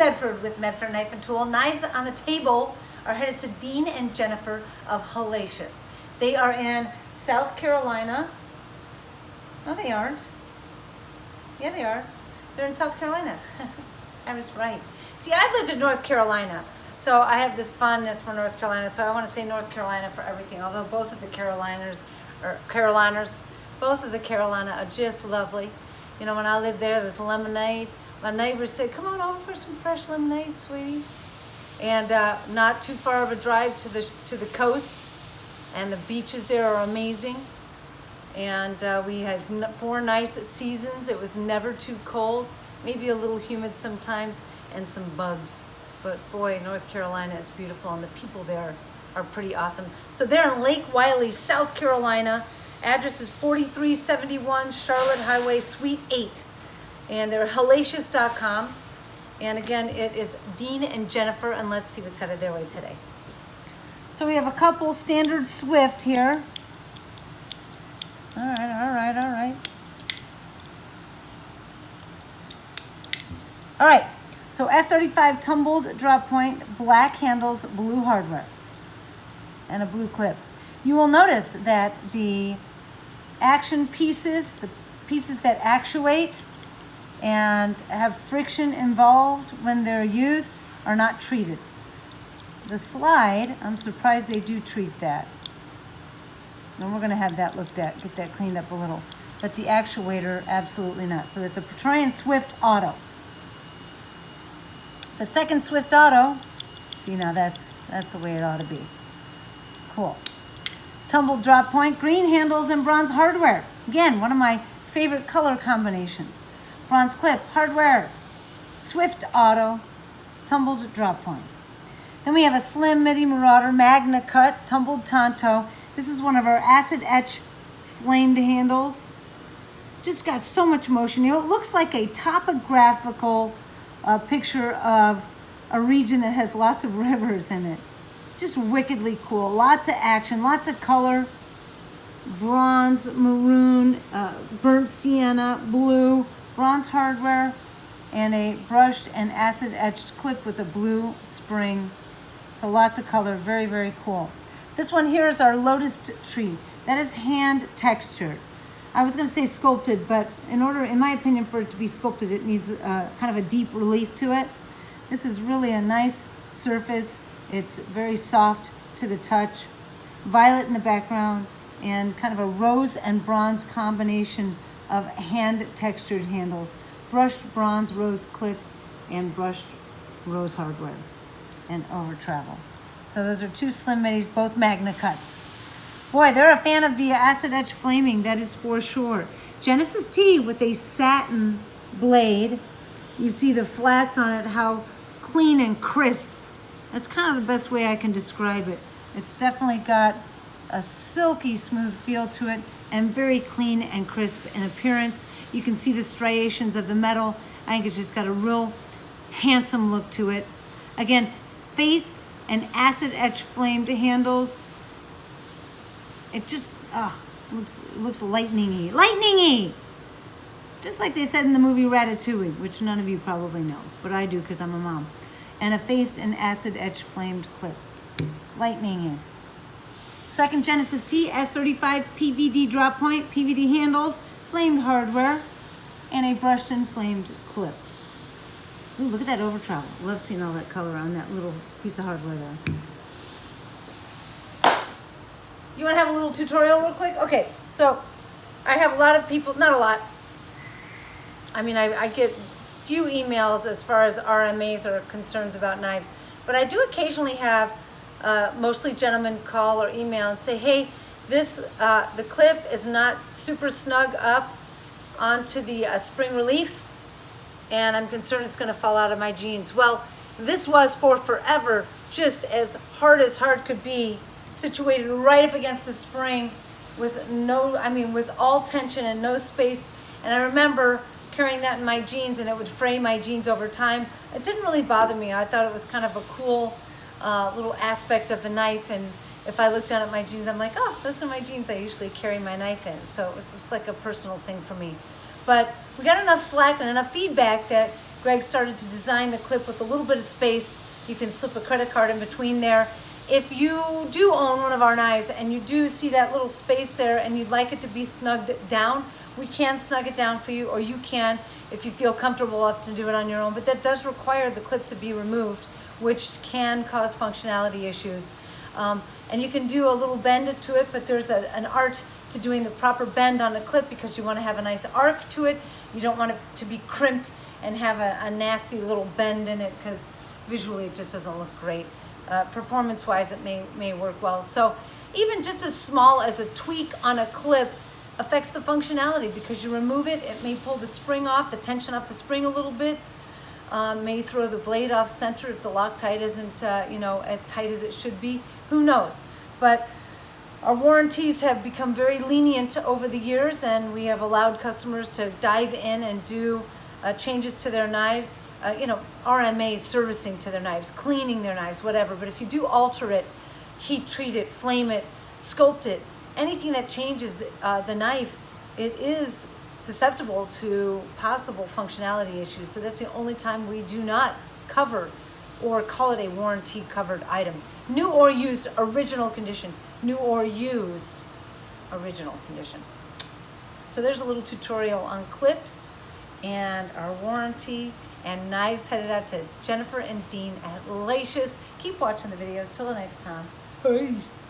Medford with Medford Knife and Tool. Knives on the table are headed to Dean and Jennifer of Helacious. They are in South Carolina. No, they aren't. Yeah, they are. They're in South Carolina. I was right. See, I've lived in North Carolina, so I have this fondness for North Carolina, so I want to say North Carolina for everything, although both of the Caroliners, both of the Carolina are just lovely. You know, when I lived there was lemonade. My neighbors said, come on over for some fresh lemonade, sweetie. And not too far of a drive to the coast, and the beaches there are amazing. And we had 4 nice seasons. It was never too cold, maybe a little humid sometimes, and some bugs. But boy, North Carolina is beautiful, and the people there are pretty awesome. So they're in Lake Wylie, South Carolina. Address is 4371 Charlotte Highway, Suite 8. And they're helacious.com. And again, it is Dean and Jennifer, and let's see what's headed their way today. So we have a couple standard Swift here. All right. All right, so S35 tumbled drop point, black handles, blue hardware, and a blue clip. You will notice that the action pieces, the pieces that actuate and have friction involved when they're used, are not treated. The slide, I'm surprised they do treat that. And we're gonna have that looked at, get that cleaned up a little. But the actuator, absolutely not. So it's a Petroleum Swift Auto. The second Swift Auto, see now that's the way it ought to be. Cool. Tumbled drop point, green handles and bronze hardware. Again, one of my favorite color combinations. Bronze clip, hardware, Swift Auto, tumbled drop point. Then we have a slim Midi Marauder Magna Cut, tumbled Tonto. This is one of our acid etch flamed handles. Just got so much motion. You know, it looks like a topographical picture of a region that has lots of rivers in it. Just wickedly cool. Lots of action, lots of color. Bronze, maroon, burnt sienna, blue, bronze hardware, and a brushed and acid etched clip with a blue spring. So lots of color, very, very cool. This one here is our lotus tree. That is hand textured. I was going to say sculpted, but in my opinion, for it to be sculpted, it needs kind of a deep relief to it. This is really a nice surface. It's very soft to the touch. Violet in the background, and kind of a rose and bronze combination of hand textured handles. Brushed bronze rose clip and brushed rose hardware and over travel. So those are 2 slim middies, both Magna Cuts. Boy, they're a fan of the acid etch flaming, that is for sure. Genesis T with a satin blade. You see the flats on it, how clean and crisp. That's kind of the best way I can describe it. It's definitely got a silky smooth feel to it, and very clean and crisp in appearance. You can see the striations of the metal. I think it's just got a real handsome look to it. Again, faced and acid etch flamed handles. It just looks lightning-y. Just like they said in the movie Ratatouille, which none of you probably know, but I do because I'm a mom. And a faced and acid etch flamed clip. Lightning-y. Second Genesis T, S35 PVD drop point, PVD handles, flamed hardware, and a brushed and flamed clip. Ooh, look at that over travel. Love seeing all that color on that little piece of hardware there. You want to have a little tutorial real quick? Okay, so I have a lot of people, not a lot. I mean, I get few emails as far as RMAs or concerns about knives, but I do occasionally have mostly gentlemen call or email and say, hey, the clip is not super snug up onto the spring relief, and I'm concerned it's going to fall out of my jeans. Well, this was for forever just as hard could be, situated right up against the spring with with all tension and no space. And I remember carrying that in my jeans, and it would fray my jeans over time. It didn't really bother me. I thought it was kind of a cool little aspect of the knife, and if I looked down at my jeans, I'm like, oh, those are my jeans I usually carry my knife in. So it was just like a personal thing for me. But we got enough flack and enough feedback that Greg started to design the clip with a little bit of space. You can slip a credit card in between there. If you do own one of our knives and you do see that little space there and you'd like it to be snugged down, we can snug it down for you, or you can, if you feel comfortable enough to do it on your own. But that does require the clip to be removed, which can cause functionality issues. And you can do a little bend to it, but there's an art to doing the proper bend on a clip because you want to have a nice arc to it. You don't want it to be crimped and have a nasty little bend in it, because visually it just doesn't look great. Performance-wise, it may work well. So even just as small as a tweak on a clip affects the functionality, because you remove it, it may pull the spring off, the tension off the spring a little bit, may throw the blade off center if the Loctite isn't as tight as it should be. Who knows? But our warranties have become very lenient over the years, and we have allowed customers to dive in and do changes to their knives. RMA servicing to their knives, cleaning their knives, whatever. But if you do alter it, heat treat it, flame it, sculpt it, anything that changes the knife, it is susceptible to possible functionality issues. So that's the only time we do not cover or call it a warranty covered item. New or used, original condition. New or used, original condition. So there's a little tutorial on clips and our warranty and knives, headed out to Jennifer and Dean at Helacious. Keep watching the videos. Till the next time. Peace.